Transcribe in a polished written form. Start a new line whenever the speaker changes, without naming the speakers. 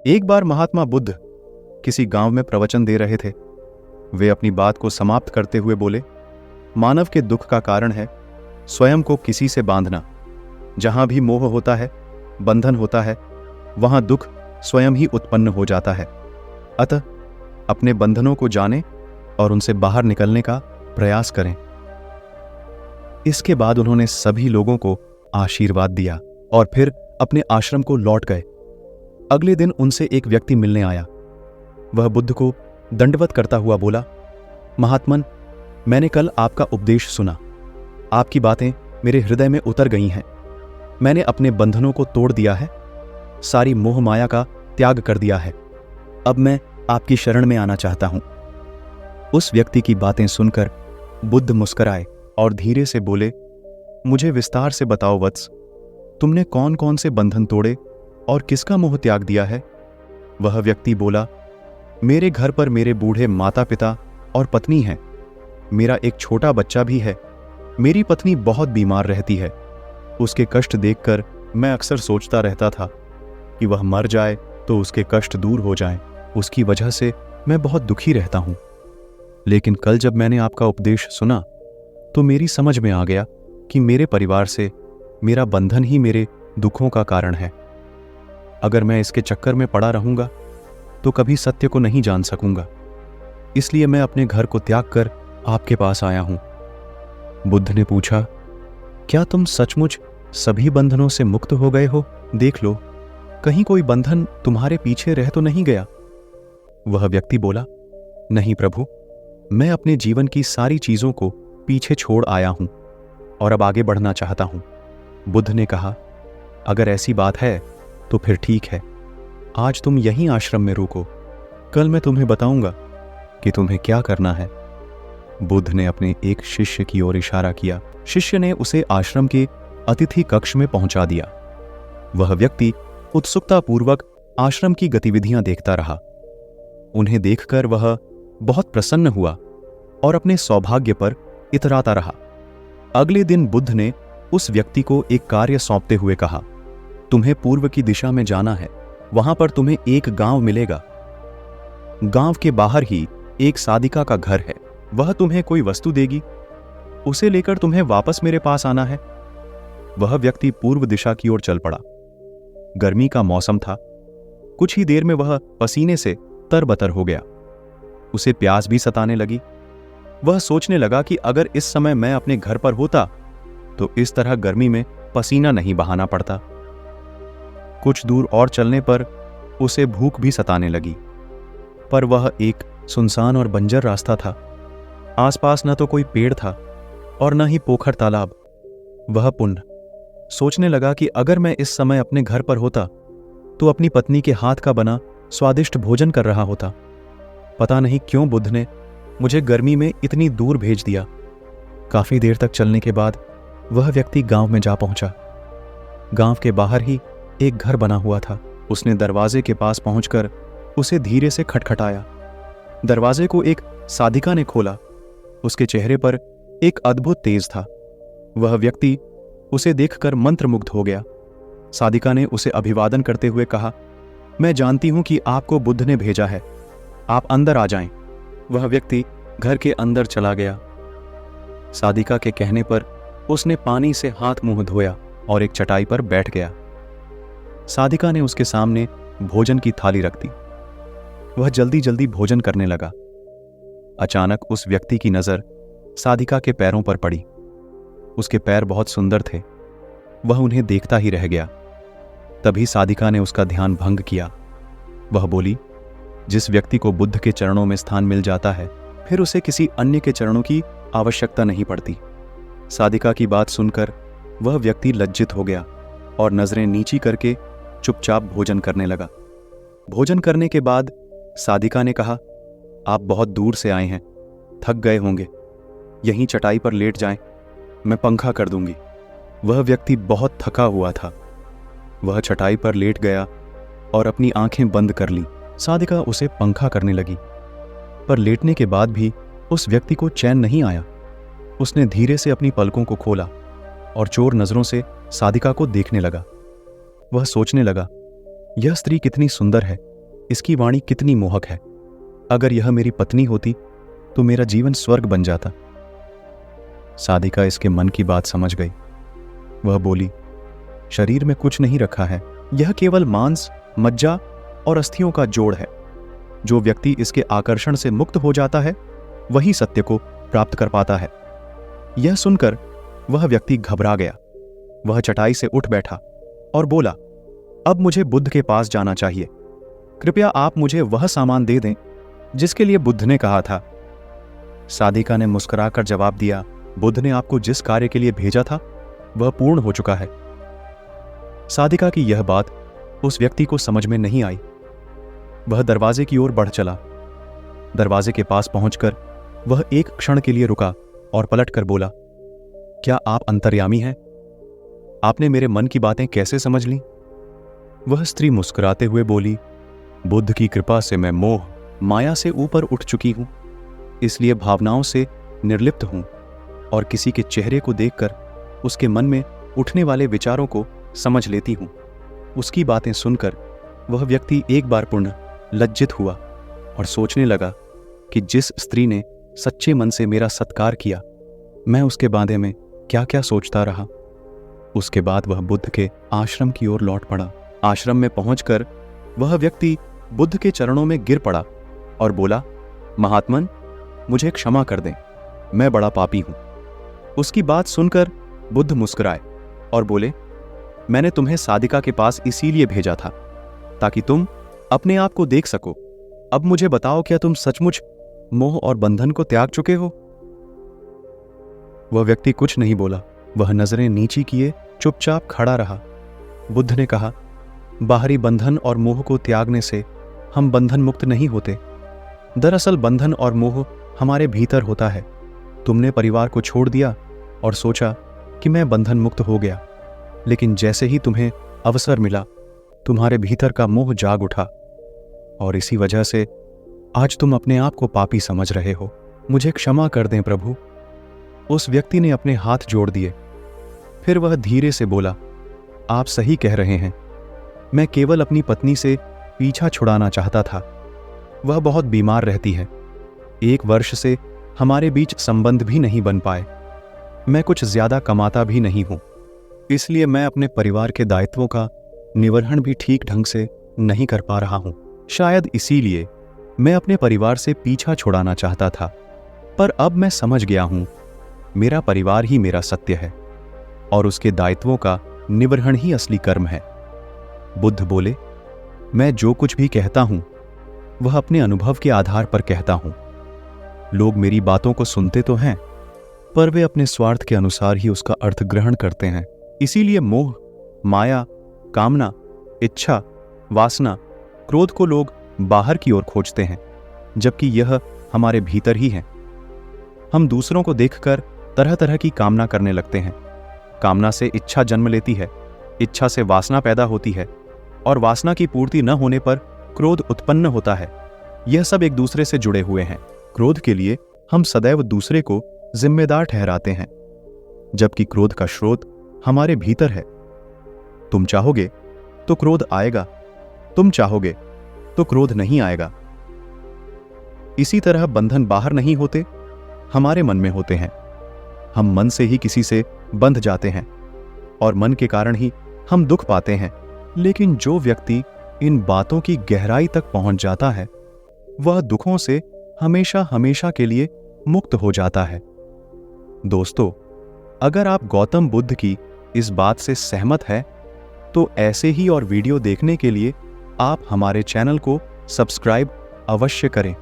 एक बार महात्मा बुद्ध किसी गांव में प्रवचन दे रहे थे। वे अपनी बात को समाप्त करते हुए बोले, मानव के दुख का कारण है स्वयं को किसी से बांधना। जहां भी मोह होता है, बंधन होता है, वहां दुख स्वयं ही उत्पन्न हो जाता है। अतः अपने बंधनों को जानें और उनसे बाहर निकलने का प्रयास करें। इसके बाद उन्होंने सभी लोगों को आशीर्वाद दिया और फिर अपने आश्रम को लौट गए। अगले दिन उनसे एक व्यक्ति मिलने आया। वह बुद्ध को दंडवत करता हुआ बोला, महात्मन, मैंने कल आपका उपदेश सुना। आपकी बातें मेरे हृदय में उतर गई हैं। मैंने अपने बंधनों को तोड़ दिया है, सारी मोह माया का त्याग कर दिया है। अब मैं आपकी शरण में आना चाहता हूं। उस व्यक्ति की बातें सुनकर बुद्ध मुस्कुराए और धीरे से बोले, मुझे विस्तार से बताओ वत्स, तुमने कौन कौन से बंधन तोड़े और किसका मोह त्याग दिया है? वह व्यक्ति बोला, मेरे घर पर मेरे बूढ़े माता पिता और पत्नी हैं। मेरा एक छोटा बच्चा भी है। मेरी पत्नी बहुत बीमार रहती है। उसके कष्ट देखकर मैं अक्सर सोचता रहता था कि वह मर जाए तो उसके कष्ट दूर हो जाएं। उसकी वजह से मैं बहुत दुखी रहता हूं। लेकिन कल जब मैंने आपका उपदेश सुना तो मेरी समझ में आ गया कि मेरे परिवार से मेरा बंधन ही मेरे दुखों का कारण है। अगर मैं इसके चक्कर में पड़ा रहूंगा तो कभी सत्य को नहीं जान सकूंगा। इसलिए मैं अपने घर को त्याग कर आपके पास आया हूं। बुद्ध ने पूछा, क्या तुम सचमुच सभी बंधनों से मुक्त हो गए हो? देख लो, कहीं कोई बंधन तुम्हारे पीछे रह तो नहीं गया? वह व्यक्ति बोला, नहीं प्रभु, मैं अपने जीवन की सारी चीजों को पीछे छोड़ आया हूं और अब आगे बढ़ना चाहता हूं। बुद्ध ने कहा, अगर ऐसी बात है तो फिर ठीक है। आज तुम यहीं आश्रम में रुको। कल मैं तुम्हें बताऊंगा कि तुम्हें क्या करना है। बुद्ध ने अपने एक शिष्य की ओर इशारा किया। शिष्य ने उसे आश्रम के अतिथि कक्ष में पहुंचा दिया। वह व्यक्ति उत्सुकतापूर्वक आश्रम की गतिविधियां देखता रहा। उन्हें देखकर वह बहुत प्रसन्न हुआ और अपने सौभाग्य पर इतराता रहा। अगले दिन बुद्ध ने उस व्यक्ति को एक कार्य सौंपते हुए कहा, तुम्हें पूर्व की दिशा में जाना है। वहां पर तुम्हें एक गांव मिलेगा। गांव के बाहर ही एक साधिका का घर है। वह तुम्हें कोई वस्तु देगी। उसे लेकर तुम्हें वापस मेरे पास आना है। वह व्यक्ति पूर्व दिशा की ओर चल पड़ा। गर्मी का मौसम था। कुछ ही देर में वह पसीने से तरबतर हो गया। उसे प्यास भी सताने लगी। वह सोचने लगा कि अगर इस समय मैं अपने घर पर होता तो इस तरह गर्मी में पसीना नहीं बहाना पड़ता। कुछ दूर और चलने पर उसे भूख भी सताने लगी, पर वह एक सुनसान और बंजर रास्ता था। आसपास न तो कोई पेड़ था और न ही पोखर तालाब। वह पुण्य सोचने लगा कि अगर मैं इस समय अपने घर पर होता तो अपनी पत्नी के हाथ का बना स्वादिष्ट भोजन कर रहा होता। पता नहीं क्यों बुद्ध ने मुझे गर्मी में इतनी दूर भेज दिया। काफी देर तक चलने के बाद वह व्यक्ति गांव में जा पहुंचा। गांव के बाहर ही एक घर बना हुआ था। उसने दरवाजे के पास पहुंचकर उसे धीरे से खटखटाया। दरवाजे को एक साधिका ने खोला। उसके चेहरे पर एक अद्भुत तेज था। वह व्यक्ति उसे देखकर मंत्रमुग्ध हो गया। साधिका ने उसे अभिवादन करते हुए कहा, मैं जानती हूं कि आपको बुद्ध ने भेजा है। आप अंदर आ जाएं। वह व्यक्ति घर के अंदर चला गया। साधिका के कहने पर उसने पानी से हाथ मुंह धोया और एक चटाई पर बैठ गया। साधिका ने उसके सामने भोजन की थाली रख दी। वह जल्दी जल्दी भोजन करने लगा। अचानक उस व्यक्ति की नजर साधिका के पैरों पर पड़ी। उसके पैर बहुत सुंदर थे। वह उन्हें देखता ही रह गया। तभी साधिका ने उसका ध्यान भंग किया। वह बोली, जिस व्यक्ति को बुद्ध के चरणों में स्थान मिल जाता है फिर उसे किसी अन्य के चरणों की आवश्यकता नहीं पड़ती। साधिका की बात सुनकर वह व्यक्ति लज्जित हो गया और नजरें नीची करके चुपचाप भोजन करने लगा। भोजन करने के बाद साधिका ने कहा, आप बहुत दूर से आए हैं, थक गए होंगे। यहीं चटाई पर लेट जाएं, मैं पंखा कर दूंगी। वह व्यक्ति बहुत थका हुआ था। वह चटाई पर लेट गया और अपनी आंखें बंद कर ली। साधिका उसे पंखा करने लगी, पर लेटने के बाद भी उस व्यक्ति को चैन नहीं आया। उसने धीरे से अपनी पलकों को खोला और चोर नजरों से साधिका को देखने लगा। वह सोचने लगा, यह स्त्री कितनी सुंदर है। इसकी वाणी कितनी मोहक है। अगर यह मेरी पत्नी होती तो मेरा जीवन स्वर्ग बन जाता। साधिका इसके मन की बात समझ गई। वह बोली, शरीर में कुछ नहीं रखा है, यह केवल मांस, मज्जा और अस्थियों का जोड़ है। जो व्यक्ति इसके आकर्षण से मुक्त हो जाता है वही सत्य को प्राप्त कर पाता है। यह सुनकर वह व्यक्ति घबरा गया। वह चटाई से उठ बैठा और बोला, अब मुझे बुद्ध के पास जाना चाहिए। कृपया आप मुझे वह सामान दे दें जिसके लिए बुद्ध ने कहा था। साधिका ने मुस्कुराकर जवाब दिया, बुद्ध ने आपको जिस कार्य के लिए भेजा था वह पूर्ण हो चुका है। साधिका की यह बात उस व्यक्ति को समझ में नहीं आई। वह दरवाजे की ओर बढ़ चला। दरवाजे के पास पहुंचकर वह एक क्षण के लिए रुका और पलटकर बोला, क्या आप अंतर्यामी हैं? आपने मेरे मन की बातें कैसे समझ लीं? वह स्त्री मुस्कुराते हुए बोली, बुद्ध की कृपा से मैं मोह, माया से ऊपर उठ चुकी हूं, इसलिए भावनाओं से निर्लिप्त हूं और किसी के चेहरे को देखकर उसके मन में उठने वाले विचारों को समझ लेती हूं। उसकी बातें सुनकर वह व्यक्ति एक बार पुनः लज्जित हुआ और सोचने लगा कि जिस स्त्री ने सच्चे मन से मेरा सत्कार किया, मैं उसके बारे में क्या क्या सोचता रहा। उसके बाद वह बुद्ध के आश्रम की ओर लौट पड़ा। आश्रम में पहुंचकर वह व्यक्ति बुद्ध के चरणों में गिर पड़ा और बोला, महात्मन, मुझे क्षमा कर दें, मैं बड़ा पापी हूं। उसकी बात सुनकर बुद्ध मुस्कुराए और बोले, मैंने तुम्हें साधिका के पास इसीलिए भेजा था ताकि तुम अपने आप को देख सको। अब मुझे बताओ, क्या तुम सचमुच मोह और बंधन को त्याग चुके हो? वह व्यक्ति कुछ नहीं बोला। वह नजरें नीची किए चुपचाप खड़ा रहा। बुद्ध ने कहा, बाहरी बंधन और मोह को त्यागने से हम बंधन मुक्त नहीं होते। दरअसल बंधन और मोह हमारे भीतर होता है। तुमने परिवार को छोड़ दिया और सोचा कि मैं बंधन मुक्त हो गया, लेकिन जैसे ही तुम्हें अवसर मिला तुम्हारे भीतर का मोह जाग उठा और इसी वजह से आज तुम अपने आप को पापी समझ रहे हो। मुझे क्षमा कर दें प्रभु। उस व्यक्ति ने अपने हाथ जोड़ दिए। फिर वह धीरे से बोला, आप सही कह रहे हैं, मैं केवल अपनी पत्नी से पीछा छुड़ाना चाहता था। वह बहुत बीमार रहती है। 1 वर्ष से हमारे बीच संबंध भी नहीं बन पाए। मैं कुछ ज्यादा कमाता भी नहीं हूं, इसलिए मैं अपने परिवार के दायित्वों का निर्वहन भी ठीक ढंग से नहीं कर पा रहा हूं। शायद इसीलिए मैं अपने परिवार से पीछा छुड़ाना चाहता था, पर अब मैं समझ गया हूं, मेरा परिवार ही मेरा सत्य है और उसके दायित्वों का निर्वहन ही असली कर्म है। बुद्ध बोले, मैं जो कुछ भी कहता हूं वह अपने अनुभव के आधार पर कहता हूं। लोग मेरी बातों को सुनते तो हैं, पर वे अपने स्वार्थ के अनुसार ही उसका अर्थ ग्रहण करते हैं। इसीलिए मोह, माया, कामना, इच्छा, वासना, क्रोध को लोग बाहर की ओर खोजते हैं, जबकि यह हमारे भीतर ही है। हम दूसरों को देखकर तरह तरह की कामना करने लगते हैं। कामना से इच्छा जन्म लेती है, इच्छा से वासना पैदा होती है और वासना की पूर्ति न होने पर क्रोध उत्पन्न होता है। यह सब एक दूसरे से जुड़े हुए हैं। क्रोध के लिए हम सदैव दूसरे को जिम्मेदार ठहराते हैं, जबकि क्रोध का स्रोत हमारे भीतर है। तुम चाहोगे तो क्रोध आएगा, तुम चाहोगे तो क्रोध नहीं आएगा। इसी तरह बंधन बाहर नहीं होते, हमारे मन में होते हैं। हम मन से ही किसी से बंध जाते हैं और मन के कारण ही हम दुख पाते हैं। लेकिन जो व्यक्ति इन बातों की गहराई तक पहुंच जाता है वह दुखों से हमेशा हमेशा के लिए मुक्त हो जाता है। दोस्तों, अगर आप गौतम बुद्ध की इस बात से सहमत हैं तो ऐसे ही और वीडियो देखने के लिए आप हमारे चैनल को सब्सक्राइब अवश्य करें।